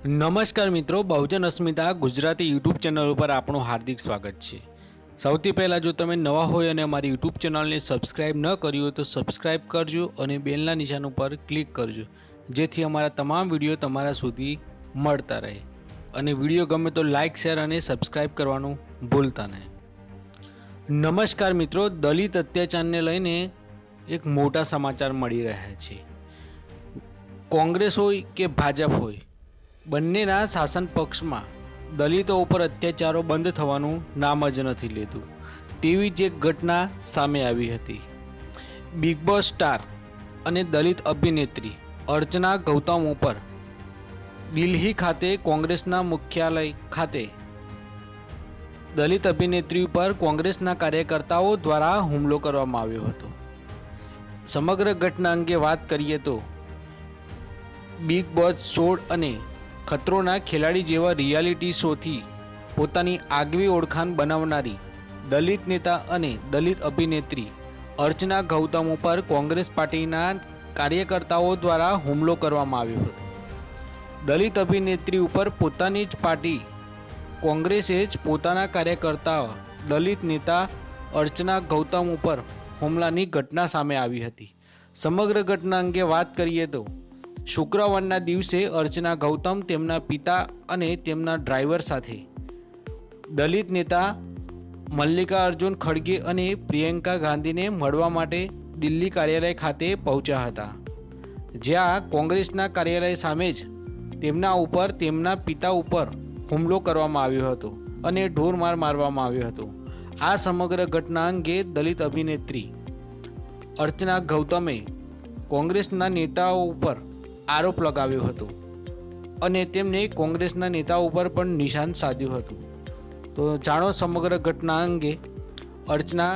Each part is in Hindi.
નમસ્કાર મિત્રો, બહુજન અસ્મિતા ગુજરાતી યુટ્યુબ ચેનલ ઉપર આપણું હાર્દિક સ્વાગત છે। સૌથી પહેલાં જો તમે નવા હોય અને અમારી યુટ્યુબ ચેનલને સબસ્ક્રાઈબ ન કરી હોય તો સબસ્ક્રાઈબ કરજો અને બેલના નિશાન ઉપર ક્લિક કરજો, જેથી અમારા તમામ વિડીયો તમારા સુધી મળતા રહે। અને વિડીયો ગમે તો લાઇક, શેર અને સબસ્ક્રાઈબ કરવાનું ભૂલતા નહીં। નમસ્કાર મિત્રો, દલિત અત્યાચારને લઈને એક મોટા સમાચાર મળી રહ્યા છે। કોંગ્રેસ હોય કે ભાજપ હોય, બંનેના શાસન પક્ષમાં દલિતો ઉપર અત્યાચારો બંધ થવાનું નામ જ નથી લેતું તેવી જ એક ઘટના સામે આવી હતી। બિગ બોસ સ્ટાર અને દલિત અભિનેત્રી અર્ચના ગૌતમ ઉપર દિલ્હી ખાતે કોંગ્રેસના મુખ્યાલય ખાતે દલિત અભિનેત્રી ઉપર કોંગ્રેસના કાર્યકર્તાઓ દ્વારા હુમલો કરવામાં આવ્યો હતો। સમગ્ર ઘટના અંગે વાત કરીએ તો બિગ બોસ 16 અને ખતરોના ખેલાડી જેવા રિયાલિટી શોથી પોતાની આગવી ઓળખાણ બનાવનારી દલિત નેતા અને દલિત અભિનેત્રી અર્ચના ગૌતમ ઉપર કોંગ્રેસ પાર્ટીના કાર્યકર્તાઓ દ્વારા હુમલો કરવામાં આવ્યો હતો। દલિત અભિનેત્રી ઉપર પોતાની જ પાર્ટી કોંગ્રેસે જ પોતાના કાર્યકર્તા દલિત નેતા અર્ચના ગૌતમ ઉપર હુમલાની ઘટના સામે આવી હતી। સમગ્ર ઘટના અંગે વાત કરીએ તો શુક્રવારના દિવસે અર્ચના ગૌતમ તેમના પિતા અને તેમના ડ્રાઈવર સાથે દલિત નેતા મલ્લિકાર્જુન ખડગે અને પ્રિયંકા ગાંધીને મળવા માટે દિલ્હી કાર્યાલય ખાતે પહોંચ્યા હતા, જ્યાં કોંગ્રેસના કાર્યાલય સામે જ તેમના પિતા ઉપર હુમલો કરવામાં આવ્યો હતો અને ઢોરમાર મારવામાં આવ્યો હતો। આ સમગ્ર ઘટના અંગે દલિત અભિનેત્રી અર્ચના ગૌતમે કોંગ્રેસના નેતાઓ ઉપર આરોપ લગાવ્યો હતો અને તેમને કોંગ્રેસના નેતાઓ ઉપર પણ નિશાન સાધ્યું હતું। તો જાણો સમગ્ર ઘટના અંગે અર્ચના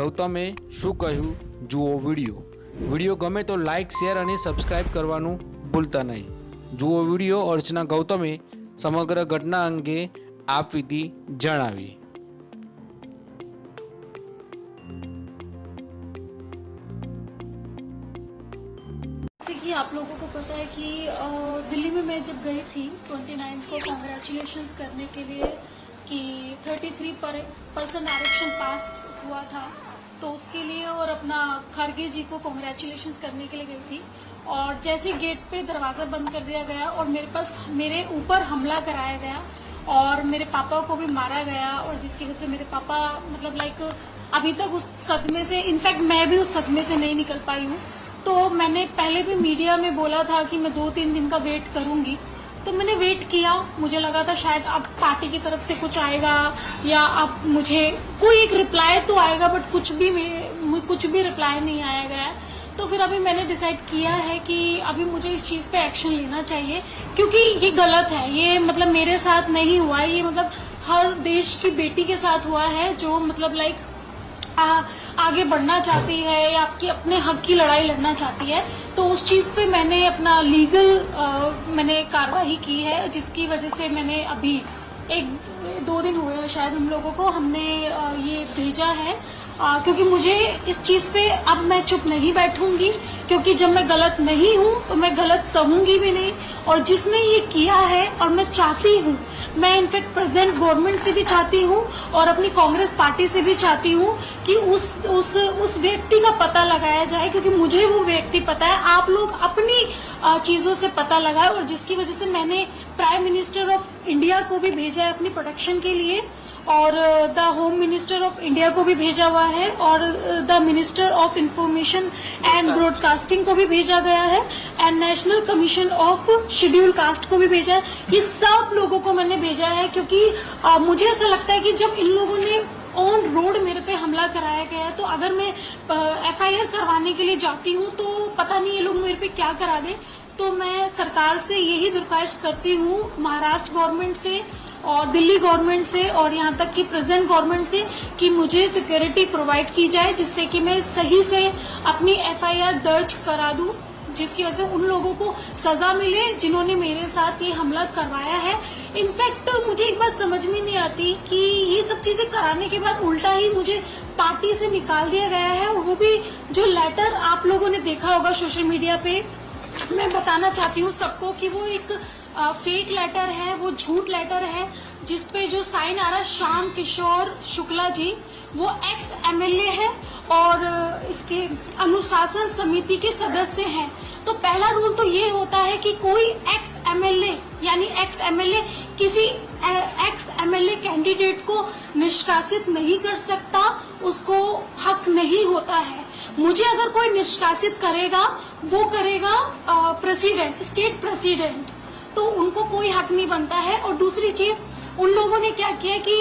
ગૌતમે શું કહ્યું, જુઓ વિડીયો ગમે તો લાઇક, શેર અને સબસ્ક્રાઈબ કરવાનું ભૂલતા નહીં। જુઓ વિડીયો, અર્ચના ગૌતમે સમગ્ર ઘટના અંગે આપવીતી જણાવી। जैसे कि आप लोगों को पता है कि दिल्ली में मैं जब गई थी 29 को कॉन्ग्रेचुलेशंस करने के लिए कि 33% आरक्षण पास हुआ था, तो उसके लिए और अपना खड़गे जी को कॉन्ग्रेचुलेशंस करने के लिए गई थी। और जैसे गेट पे दरवाज़ा बंद कर दिया गया और मेरे ऊपर हमला कराया गया और मेरे पापा को भी मारा गया, और जिसकी वजह से मेरे पापा मतलब लाइक अभी तक उस सदमे से, इनफैक्ट मैं भी उस सदमे से नहीं निकल पाई हूँ। तो मैंने पहले भी मीडिया में बोला था कि मैं 2-3 दिन का वेट करूंगी, तो मैंने वेट किया। मुझे लगा था शायद अब पार्टी की तरफ से कुछ आएगा या अब मुझे कोई एक रिप्लाई तो आएगा, बट कुछ भी रिप्लाई नहीं आया गया। तो फिर अभी मैंने डिसाइड किया है कि अभी मुझे इस चीज़ पे एक्शन लेना चाहिए, क्योंकि ये गलत है। ये मतलब मेरे साथ नहीं हुआ है, ये मतलब हर देश की बेटी के साथ हुआ है जो मतलब लाइक आगे बढ़ना चाहती है या आपकी अपने हक की लड़ाई लड़ना चाहती है। तो उस चीज़ पे मैंने अपना लीगल मैंने कार्रवाई की है, जिसकी वजह से मैंने अभी 1-2 दिन हुए हैं शायद हम लोगों को हमने ये भेजा है, क्योंकि मुझे इस चीज़ पे अब मैं चुप नहीं बैठूंगी, क्योंकि जब मैं गलत नहीं हूँ तो मैं गलत सहूंगी भी नहीं। और जिसने ये किया है, और मैं चाहती हूँ, मैं इनफैक्ट प्रेजेंट गवर्नमेंट से भी चाहती हूँ और अपनी कांग्रेस पार्टी से भी चाहती हूँ कि उस व्यक्ति का पता लगाया जाए, क्योंकि मुझे वो व्यक्ति पता है। आप लोग अपनी चीज़ों से पता लगाए, और जिसकी वजह से मैंने प्राइम मिनिस्टर ऑफ इंडिया को भी भेजा है अपनी प्रोटेक्शन के लिए, और the home minister of India को भी भेजा हुआ है, और the minister of information and broadcasting को भी भेजा गया है, and national commission of schedule caste को भी भेजा है। ये सब लोगों को मैंने भेजा है, क्योंकि मुझे ऐसा लगता है कि जब इन लोगों ने ऑन रोड मेरे पे हमला कराया गया, तो अगर मैं FIR करवाने के लिए जाती हूँ तो पता नहीं ये लोग मेरे पे क्या करा दे। तो मैं सरकार से यही दरख्वास्त करती हूँ, महाराष्ट्र गवर्नमेंट से और दिल्ली गवर्नमेंट से और यहाँ तक कि प्रेजेंट गवर्नमेंट से, कि मुझे सिक्योरिटी प्रोवाइड की जाए, जिससे कि मैं सही से अपनी FIR दर्ज करा दूँ, जिसकी वजह से उन लोगों को सजा मिले जिन्होंने मेरे साथ ये हमला करवाया है। इनफैक्ट मुझे एक बात समझ में नहीं आती कि ये सब चीजें कराने के बाद उल्टा ही मुझे पार्टी से निकाल दिया गया है, और वो भी जो लेटर आप लोगों ने देखा होगा सोशल मीडिया पे। मैं बताना चाहती हूँ सबको कि वो एक फेक लेटर है, वो झूठ लेटर है, जिसपे जो साइन आ रहा है श्याम किशोर शुक्ला जी, वो एक्स एमएलए है और इसके अनुशासन समिति के सदस्य हैं। तो पहला रूल तो ये होता है कि कोई एक्स एमएलए यानी एक्स एमएलए किसी एक्स एमएलए कैंडिडेट को निष्कासित नहीं कर सकता, उसको हक नहीं होता है। मुझे अगर कोई निष्कासित करेगा वो करेगा प्रेसिडेंट, स्टेट प्रेसिडेंट, तो उनको कोई हक नहीं बनता है। और दूसरी चीज, उन लोगों ने क्या किया कि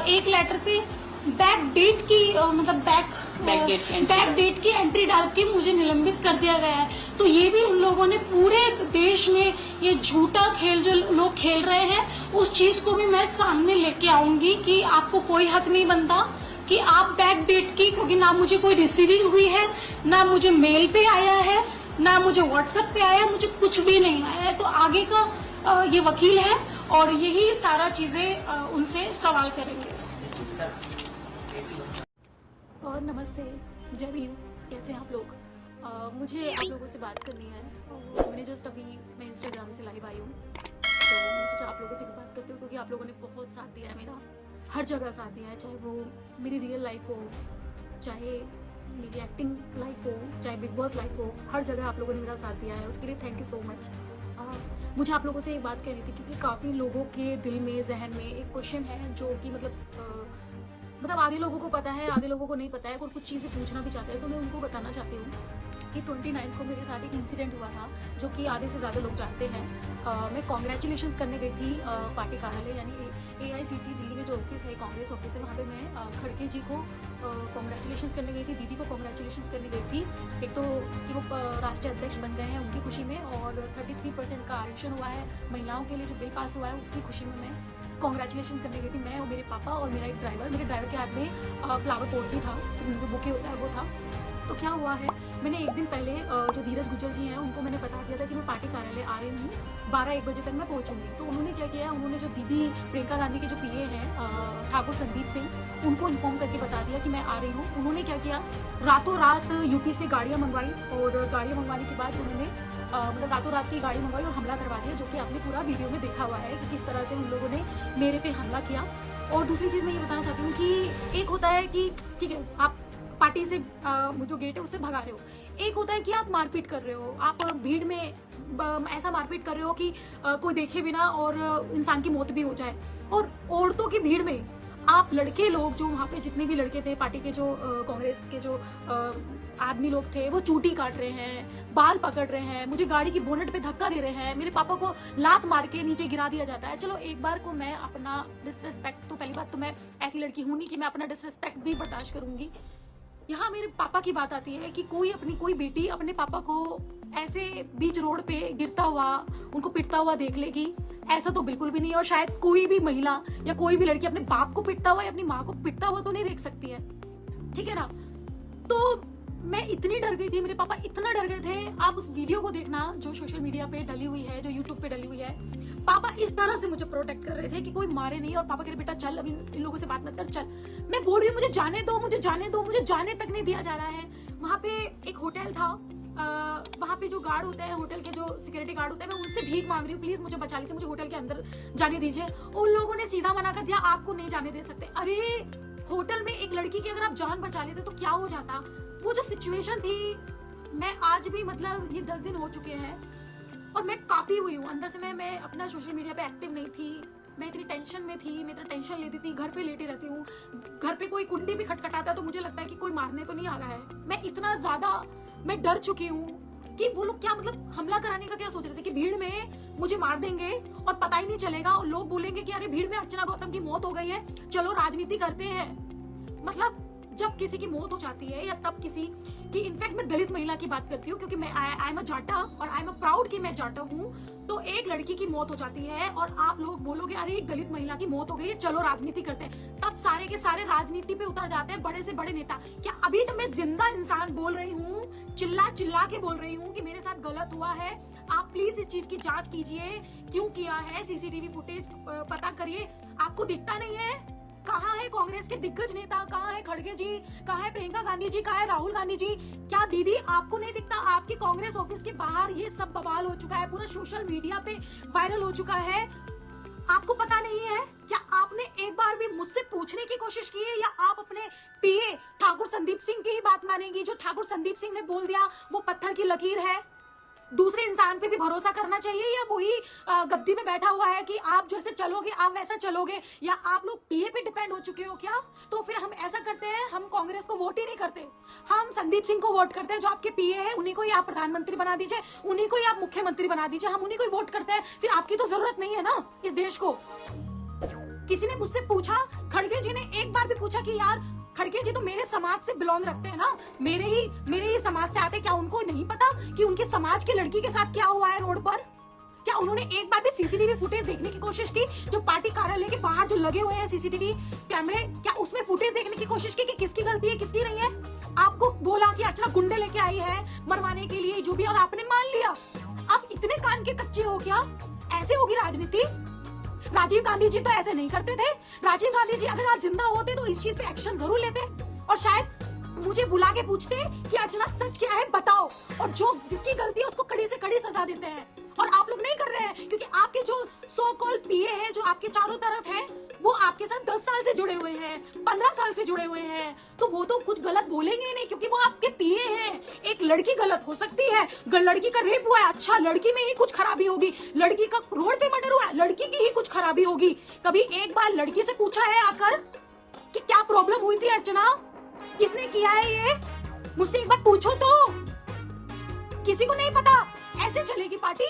एक लेटर पे बैक डेट की मतलब बैक डेट की एंट्री डाल के मुझे निलंबित कर दिया गया है। तो ये भी उन लोगों ने पूरे देश में ये झूठा खेल जो लोग खेल रहे हैं, उस चीज को भी मैं सामने लेके आऊंगी कि आपको कोई हक नहीं बनता कि आप बैक डेट की, क्योंकि ना मुझे कोई रिसीविंग हुई है, ना मुझे मेल पे आया है, ना मुझे व्हाट्सएप पे आया, मुझे कुछ भी नहीं आया है। तो आगे का ये वकील है और यही सारा चीजें उनसे सवाल करेंगे। और नमस्ते, जय भीम, कैसे हैं आप लोग? मुझे आप लोगों से बात करनी है और मैंने जस्ट अभी मैं इंस्टाग्राम से लाइव आई हूँ, तो मैंने सोचा आप लोगों से भी बात करती हूँ क्योंकि आप लोगों ने बहुत साथ दिया है मेरा, हर जगह साथ दिया है, चाहे वो मेरी रियल लाइफ हो, चाहे मेरी एक्टिंग लाइफ हो, चाहे बिग बॉस लाइफ हो, हर जगह आप लोगों ने मेरा साथ दिया है, उसके लिए थैंक यू सो मच। मुझे आप लोगों से एक बात कहनी थी क्योंकि काफ़ी लोगों के दिल में, जहन में एक क्वेश्चन है जो कि मतलब आधे लोगों को पता है, आधे लोगों को नहीं पता है, और कुछ चीज़ें पूछना भी चाहते हैं, तो मैं उनको बताना चाहती हूँ कि 29 को मेरे साथ एक इंसिडेंट हुआ था जो कि आधे से ज़्यादा लोग जानते हैं। मैं कॉन्ग्रेचुलेशंस करने गई थी पार्टी कार्यालय यानी AICC दिल्ली में जो ऑफिस है, कांग्रेस ऑफिस है, वहाँ पे मैं खड़गे जी को कॉन्ग्रेचुलेशंस करने गई थी, दीदी को कॉन्ग्रेचुलेशंस करने गई थी। एक तो कि वो राष्ट्रीय अध्यक्ष बन गए हैं उनकी खुशी में, और 33% का आरक्षण हुआ है महिलाओं के लिए, जो बिल पास हुआ है उसकी खुशी में मैं कॉन्ग्रेचुलेशन करने गई थी, मैं और मेरे पापा और मेरा एक ड्राइवर। मेरे ड्राइवर के हाथ में फ्लावर पोट भी था, जो बुके होता है वो था। तो क्या हुआ है, मैंने एक दिन पहले जो धीरज गुज्जर जी हैं उनको मैंने बता दिया था कि मैं पार्टी कार्यालय आ रही हूँ, 12-1 बजे तक मैं पहुँचूंगी। तो उन्होंने क्या किया, उन्होंने जो दीदी प्रियंका गांधी के जो PA हैं ठाकुर संदीप सिंह, उनको इन्फॉर्म करके बता दिया कि मैं आ रही हूँ। उन्होंने क्या किया, रातों रात यूपी से गाड़ियाँ मंगवाई, और गाड़ियाँ मंगवाने के बाद उन्होंने मतलब रातों रात की गाड़ी मंगवाई और हमला करवा दिया, जो कि आपने पूरा वीडियो में देखा हुआ है कि किस तरह से उन लोगों ने मेरे पे हमला किया। और दूसरी चीज़ मैं ये बताना चाहती हूँ कि एक होता है कि ठीक है आप पार्टी से जो गेट है उससे भगा रहे हो, एक होता है कि आप मारपीट कर रहे हो, आप भीड़ में ऐसा मारपीट कर रहे हो कि कोई देखे बिना और इंसान की मौत भी हो जाए। और औरतों की भीड़ में आप लड़के लोग, जो वहाँ पे जितने भी लड़के थे पार्टी के, जो कांग्रेस के जो आदमी लोग थे, वो चूटी काट रहे हैं, बाल पकड़ रहे हैं, मुझे गाड़ी की बोनेट पे धक्का दे रहे हैं, मेरे पापा को लात मार के नीचे गिरा दिया जाता है। चलो एक बार को मैं अपना डिसरिस्पेक्ट, तो पहली बात तो मैं ऐसी लड़की हूँ नहीं कि मैं अपना डिसरिस्पेक्ट भी बर्दाश्त करूंगी। यहाँ मेरे पापा की बात आती है कि कोई बेटी अपने पापा को ऐसे बीच रोड पे गिरता हुआ, उनको पिटता हुआ देख लेगी, ऐसा तो बिल्कुल भी नहीं। और शायद कोई भी महिला या कोई भी लड़की अपने बाप को पिटता हुआ या अपनी माँ को पिटता हुआ तो नहीं देख सकती है, ठीक है ना। तो मैं इतनी डर गई थी, मेरे पापा इतना डर गए थे। आप उस वीडियो को देखना जो सोशल मीडिया पे डली हुई है, जो यूट्यूब पे डली हुई है। पापा इस तरह से मुझे प्रोटेक्ट कर रहे थे कि कोई मारे नहीं, और पापा कह रहे बेटा चल, अभी इन लोगों से बात मत कर, चल। मैं बोल रही हूँ मुझे जाने दो, मुझे जाने दो, मुझे जाने तक नहीं दिया जा रहा है। वहाँ पे एक होटल था, वहाँ पे जो गार्ड होते हैं, होटल के जो सिक्योरिटी गार्ड होते हैं, मैं उनसे भीख मांग रही हूँ, प्लीज मुझे बचा लीजिए, मुझे होटल के अंदर जाने दीजिए। उन लोगों ने सीधा मना कर दिया, आपको नहीं जाने दे सकते। अरे होटल में एक लड़की की अगर आप जान बचा लेते तो क्या हो जाता। वो जो सिचुएशन थी, मैं आज भी मतलब ये 10 दिन हो चुके हैं और मैं काफी हुई हूँ अंदर से। मैं अपना सोशल मीडिया पे एक्टिव नहीं थी, मैं इतनी टेंशन में थी, मैं इतना टेंशन लेती थी, घर पे लेटी रहती हूँ। घर पे कोई कुंडी भी खटखटाता है तो मुझे लगता है कि कोई मारने तो नहीं आ रहा है। मैं इतना ज्यादा मैं डर चुकी हूँ कि वो लोग क्या मतलब हमला कराने का क्या सोच रहे थे कि भीड़ में मुझे मार देंगे और पता ही नहीं चलेगा, और लोग बोलेंगे कि अरे भीड़ में अर्चना गौतम की मौत हो गई है, चलो राजनीति करते हैं। मतलब जब किसी की मौत हो जाती है, या तब किसी की, इनफैक्ट मैं दलित महिला की बात करती हूँ क्योंकि मैं आई एम अ जाटा और आई एम अ प्राउड कि मैं जाटा हूँ। तो एक लड़की की मौत हो जाती है और आप लोग बोलोगे अरे एक दलित महिला की मौत हो गई है, चलो राजनीति करते हैं, तब सारे के सारे राजनीति पे उतर जाते हैं, बड़े से बड़े नेता। क्या अभी जब मैं जिंदा इंसान बोल रही हूँ, चिल्ला चिल्ला के बोल रही हूँ कि मेरे साथ गलत हुआ है, आप प्लीज इस चीज की जांच कीजिए, क्यों किया है, CCTV फुटेज पता करिए, आपको दिखता नहीं है? कहाँ है कांग्रेस के दिग्गज नेता, कहाँ है खड़गे जी, कहाँ है प्रियंका गांधी जी, कहाँ है राहुल गांधी जी? क्या दीदी आपको नहीं दिखता? आपके कांग्रेस ऑफिस के बाहर ये सब बवाल हो चुका है, पूरा सोशल मीडिया पे वायरल हो चुका है। आपको पता नहीं है? क्या आपने एक बार भी मुझसे पूछने की कोशिश की है, या आप अपने पीए ठाकुर संदीप सिंह की ही बात मानेंगी? जो ठाकुर संदीप सिंह ने बोल दिया वो पत्थर की लकीर है। दूसरे इंसान पे भी भरोसा करना चाहिए, या वही गद्दी में बैठा हुआ है कि आप जैसे चलोगे आप वैसा चलोगे? या आप लोग पीए पे डिपेंड हो चुके हो क्या? तो फिर हम ऐसा करते हैं, हम कांग्रेस को वोट ही नहीं करते, हम संदीप सिंह को वोट करते हैं। जो आपके पीए है उन्हीं को ही आप प्रधानमंत्री बना दीजिए, उन्हीं को ही आप मुख्यमंत्री बना दीजिए, हम उन्हीं को ही वोट करते हैं। फिर आपकी तो जरूरत नहीं है ना इस देश को। किसी ने मुझसे पूछा, खड़गे जी ने एक बार भी पूछा कि यार खड़गे जी तो मेरे समाज से बिलोंग रखते हैं ना, मेरे ही समाज से आते, क्या उनको नहीं पता कि उनके समाज की लड़की के साथ क्या हुआ है रोड पर? क्या उन्होंने एक बार भी सीसीटीवी फुटेज देखने की कोशिश की? जो पार्टी कार्यालय के बाहर जो लगे हुए हैं सीसीटीवी कैमरे, क्या उसमें फुटेज देखने की कोशिश की कि किसकी गलती है किसकी नहीं है? आपको बोला कि अच्छा गुंडे लेके आई है मरवाने के लिए जो भी, और आपने मान लिया। आप इतने कान के कच्चे हो क्या? ऐसे होगी राजनीति? राजीव गांधी जी तो ऐसे नहीं करते थे। राजीव गांधी जी अगर आज जिंदा होते तो इस चीज पे एक्शन जरूर लेते, और शायद मुझे बुला के पूछते कि अर्चना सच क्या है बताओ, और जो जिसकी गलती है उसको कड़ी से कड़ी सजा देते हैं। और आप लोग नहीं कर रहे हैं, क्योंकि आपके जो सो कॉल पीए हैं जो आपके चारों तरफ हैं, वो आपके साथ 10 साल से जुड़े हुए हैं, 15 साल से जुड़े हुए हैं, तो वो तो कुछ गलत बोलेंगे ही नहीं, क्योंकि वो आपके पीए हैं। एक लड़की गलत हो सकती है, लड़की का रेप हुआ है, अच्छा लड़की में ही कुछ खराबी होगी, लड़की का रोड पे मर्डर हुआ है, लड़की की ही कुछ खराबी होगी। कभी एक बार लड़की से पूछा है आकर कि क्या प्रॉब्लम हुई थी अर्चना, किसने किया है ये? मुझसे एक बार पूछो तो। किसी को नहीं पता, ऐसे चलेगी पार्टी?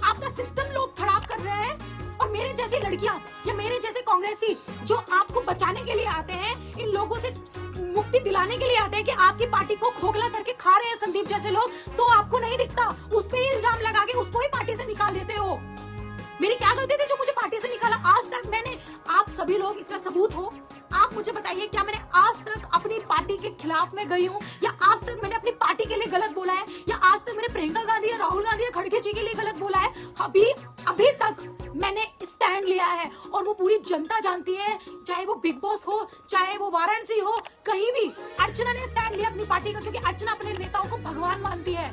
आपका सिस्टम लोग खराब कर रहे हैं, और मेरे जैसी लड़कियां या मेरे जैसे कांग्रेसी जो आपको बचाने के लिए आते हैं, इन लोगों से मुक्ति दिलाने के लिए आते हैं कि आपकी पार्टी को खोखला करके खा रहे हैं संदीप जैसे लोग, तो आपको नहीं दिखता, उस पे ही इल्जाम लगा के उसको ही पार्टी से निकाल देते हो। मेरी क्या गलती थी जो मुझे पार्टी से निकाला? आज तक मैंने, आप सभी लोग इसका सबूत हो, आप मुझे बताइए क्या मैंने आज तक अपनी पार्टी के खिलाफ में गई हूँ, या आज तक मैंने अपनी पार्टी के लिए गलत बोला है, या आज तक मैंने प्रियंका गांधी या राहुल गांधी या खड़गे जी के लिए गलत बोला है? अभी तक मैंने स्टैंड लिया है, और वो पूरी जनता जानती है, चाहे वो बिग बॉस हो, चाहे वो वाराणसी हो, कहीं भी अर्चना ने स्टैंड लिया अपनी पार्टी का, क्योंकि अर्चना अपने नेताओं को भगवान मानती है।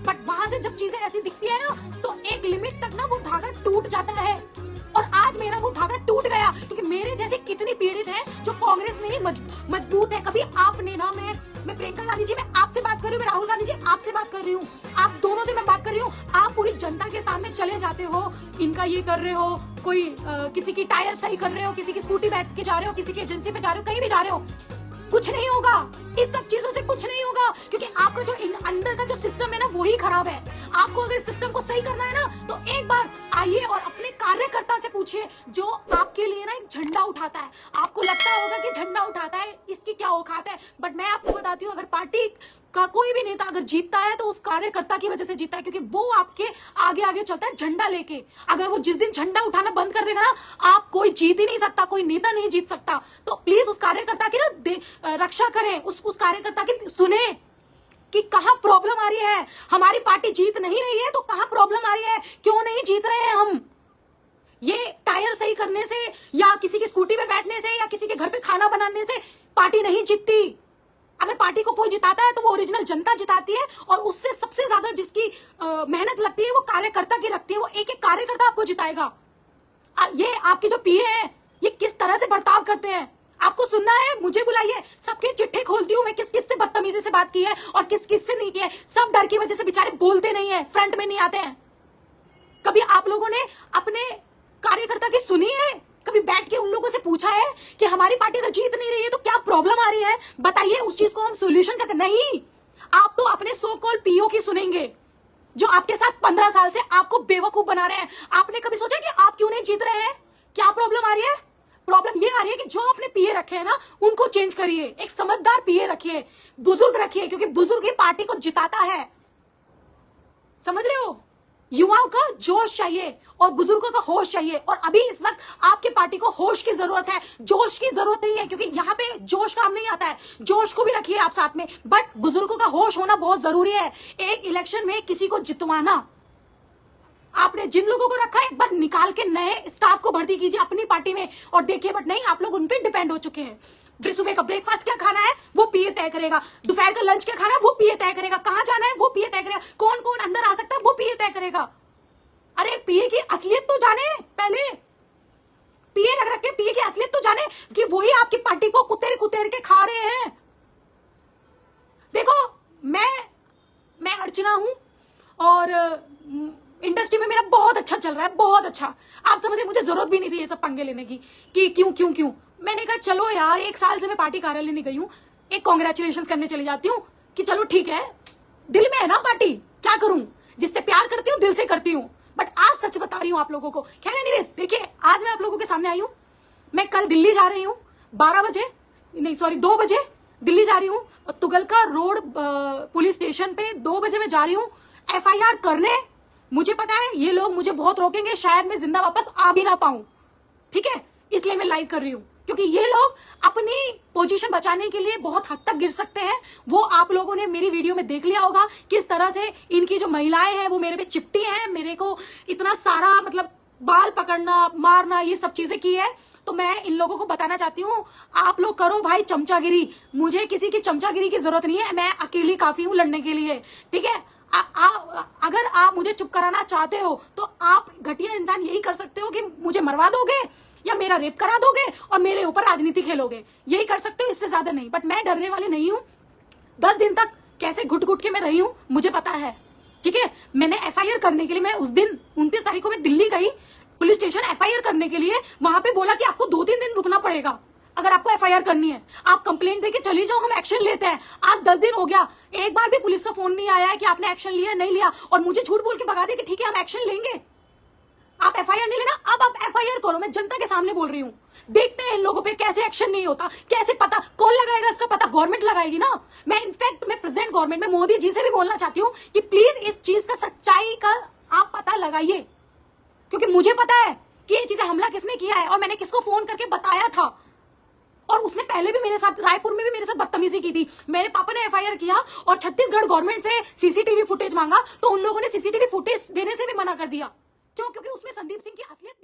बट वहां से जब चीजें ऐसी दिखती है ना, तो एक लिमिट तक ना वो धागा टूट जाता है, और आज मेरा वो धागा टूट गया, क्योंकि मेरे जैसे कितनी पीड़ित हैं जो कांग्रेस में ही मजबूत है। कभी आपने ना, मैं प्रियंका गांधी जी मैं आपसे बात कर रही हूँ, मैं राहुल गांधी जी आपसे बात कर रही हूँ, आप दोनों से मैं बात कर रही हूँ, आप पूरी जनता के सामने चले जाते हो, इनका ये कर रहे हो, कोई किसी की टायर सही कर रहे हो, किसी की स्कूटी बैठ के जा रहे हो, किसी की एजेंसी पे जा रहे हो, कहीं भी जा रहे हो, कुछ नहीं होगा, इस सब चीजों से कुछ नहीं होगा, क्योंकि आपका जो अंदर का जो सिस्टम है ना वही खराब है। आपको अगर सिस्टम को सही करना है ना, तो एक बार आइए और अपने कार्यकर्ता से पूछिए जो आपके लिए ना एक झंडा उठाता है। आपको लगता होगा कि झंडा उठाता है, इसकी क्या औकात है, बट मैं आपको बताती हूँ, अगर पार्टी का कोई भी नेता अगर जीतता है तो उस कार्यकर्ता की वजह से जीतता है, क्योंकि वो आपके आगे आगे चलता है झंडा लेके। अगर वो जिस दिन झंडा उठाना बंद कर देगा ना, आप कोई जीत ही नहीं सकता, कोई नेता नहीं जीत सकता। तो प्लीज उस कार्यकर्ता की ना रक्षा करें, उस कार्यकर्ता की सुने कि कहाँ प्रॉब्लम आ रही है। हमारी पार्टी जीत नहीं रही है तो कहाँ प्रॉब्लम आ रही है, क्यों नहीं जीत रहे हैं हम? ये टायर सही करने से, या किसी की स्कूटी पे बैठने से, या किसी के घर पे खाना बनाने से पार्टी नहीं जीतती। अगर पार्टी को कोई जिताता है तो वो ओरिजिनल जनता जिताती है, और उससे सबसे ज्यादा जिसकी मेहनत लगती है वो कार्यकर्ता की लगती है। वो एक एक कार्यकर्ता आपको जिताएगा। ये आपके जो पीए हैं ये किस तरह से बर्ताव करते हैं, आपको सुनना है, मुझे बुलाइए, सबके चिट्ठे खोलती हूँ मैं, किस किस से बदतमीजी से बात की है और किस किस से नहीं की है। सब डर की वजह से बेचारे बोलते नहीं है, फ्रंट में नहीं आते हैं। कभी आप लोगों ने अपने कार्यकर्ता की सुनी है? कभी बैठ के उन लोगों से पूछा है कि हमारी पार्टी अगर जीत नहीं रही है तो क्या प्रॉब्लम आ रही है, बताइए, उस चीज को हम सोल्यूशन करते नहीं। आप तो अपने सो कॉल पीओ की सुनेंगे जो आपके साथ 15 साल से आपको बेवकूफ बना रहे हैं। आपने कभी सोचा कि आप क्यों नहीं जीत रहे हैं? क्या प्रॉब्लम आ रही है? प्रॉब्लम ये आ रही है कि जो आपने पीए रखे हैं ना उनको चेंज करिए, एक समझदार पीए रखिए, बुजुर्ग रखिए, क्योंकि बुजुर्ग ही पार्टी को जिताता है। समझ रहे हो? युवाओं का जोश चाहिए और बुजुर्गों का होश चाहिए, और अभी इस वक्त आपके पार्टी को होश की जरूरत है, जोश की जरूरत नहीं है, क्योंकि यहाँ पे जोश काम नहीं आता है। जोश को भी रखिए आप साथ में, बट बुजुर्गों का होश होना बहुत जरूरी है। एक इलेक्शन में किसी को जितवाना आपने जिन लोगों को रखा है एक बार निकाल के नए स्टाफ को भर्ती कीजिए अपनी पार्टी में और देखिए, बट नहीं, आप लोग उन पे डिपेंड हो चुके हैं। सुबह का ब्रेकफास्ट क्या खाना है वो पीए तय करेगा, दोपहर का लंच क्या खाना है वो पीए तय करेगा, कहां जाना है वो पीए तय करेगा, कौन कौन अंदर आ सकता है वो पीए तय करेगा। अरे पीए की असलियत तो जाने, पहले पीए रख रख के पीए की असलियत तो जाने कि वही आपकी पार्टी को कुतेर कुतेर के खा रहे हैं। देखो, मैं अर्चना हूं और इंडस्ट्री में मेरा बहुत अच्छा चल रहा है, बहुत अच्छा। आप समझे, मुझे जरूरत भी नहीं थी ये सब पंगे लेने की कि क्यों। मैंने कहा चलो यार, 1 साल से मैं पार्टी कार्यालय नहीं गई हूं, एक कॉन्ग्रेचुलेशन करने चली जाती हूँ कि चलो ठीक है, दिल में है ना पार्टी, क्या करूं, जिससे प्यार करती हूँ दिल से करती हूँ। बट आज सच बता रही हूँ आप लोगों को। खैर एनीवेज, देखिए आज मैं आप लोगों के सामने आई हूँ। मैं कल दिल्ली जा रही हूँ 2 बजे दिल्ली जा रही हूँ, तुगलका रोड पुलिस स्टेशन पे 2 बजे मैं जा रही हूँ FIR करने। मुझे पता है ये लोग मुझे बहुत रोकेंगे, शायद मैं जिंदा वापस आ भी ना पाऊं, ठीक है, इसलिए मैं लाइव कर रही हूँ, क्योंकि ये लोग अपनी पोजीशन बचाने के लिए बहुत हद तक गिर सकते हैं। वो आप लोगों ने मेरी वीडियो में देख लिया होगा किस तरह से इनकी जो महिलाएं हैं वो मेरे पे चिपटी हैं, मेरे को इतना सारा मतलब बाल पकड़ना, मारना, ये सब चीजें की है। तो मैं इन लोगों को बताना चाहती हूँ, आप लोग करो भाई चमचागिरी, मुझे किसी की चमचागिरी की जरूरत नहीं है, मैं अकेली काफी हूँ लड़ने के लिए, ठीक है। अगर आप मुझे चुप कराना चाहते हो तो आप घटिया इंसान यही कर सकते हो कि मुझे मरवा दोगे या मेरा रेप करा दोगे और मेरे ऊपर राजनीति खेलोगे, यही कर सकते हो, इससे ज्यादा नहीं। बट मैं डरने वाली नहीं हूँ। 10 दिन तक कैसे घुट घुट के मैं रही हूँ मुझे पता है, ठीक है। मैंने FIR करने के लिए, मैं उस दिन 29 तारीख को मैं दिल्ली गई पुलिस स्टेशन FIR करने के लिए। वहां पे बोला कि आपको 2-3 दिन रुकना पड़ेगा अगर आपको FIR करनी है, आप कंप्लेंट देके चली जाओ, हम एक्शन लेते हैं। आज 10 दिन हो गया, एक बार भी पुलिस का फोन नहीं आया है कि आपने एक्शन लिया नहीं लिया, और मुझे झूठ बोल के भगा दिया कि ठीक है हम एक्शन लेंगे। आप FIR नहीं लेना, अब आप FIR करो, मैं जनता के सामने बोल रही हूँ। देखते हैं इन लोगों पे कैसे एक्शन नहीं होता, कैसे पता, कौन लगाएगा इसका पता, गवर्नमेंट लगाएगी ना। मैं इनफैक्ट मैं प्रेजेंट गवर्नमेंट में मोदी जी से भी बोलना चाहती हूँ कि प्लीज इस चीज का सच्चाई का आप पता लगाइए, क्योंकि मुझे पता है कि ये चीजें हमला किसने किया है और मैंने किसको फोन करके बताया था। और उसने पहले भी मेरे साथ, रायपुर में भी मेरे साथ बदतमीजी की थी। मेरे पापा ने FIR किया और छत्तीसगढ़ गवर्नमेंट से CCTV फुटेज मांगा, तो उन लोगों ने CCTV फुटेज देने से भी मना कर दिया। क्यों? क्योंकि उसमें संदीप सिंह की असलियत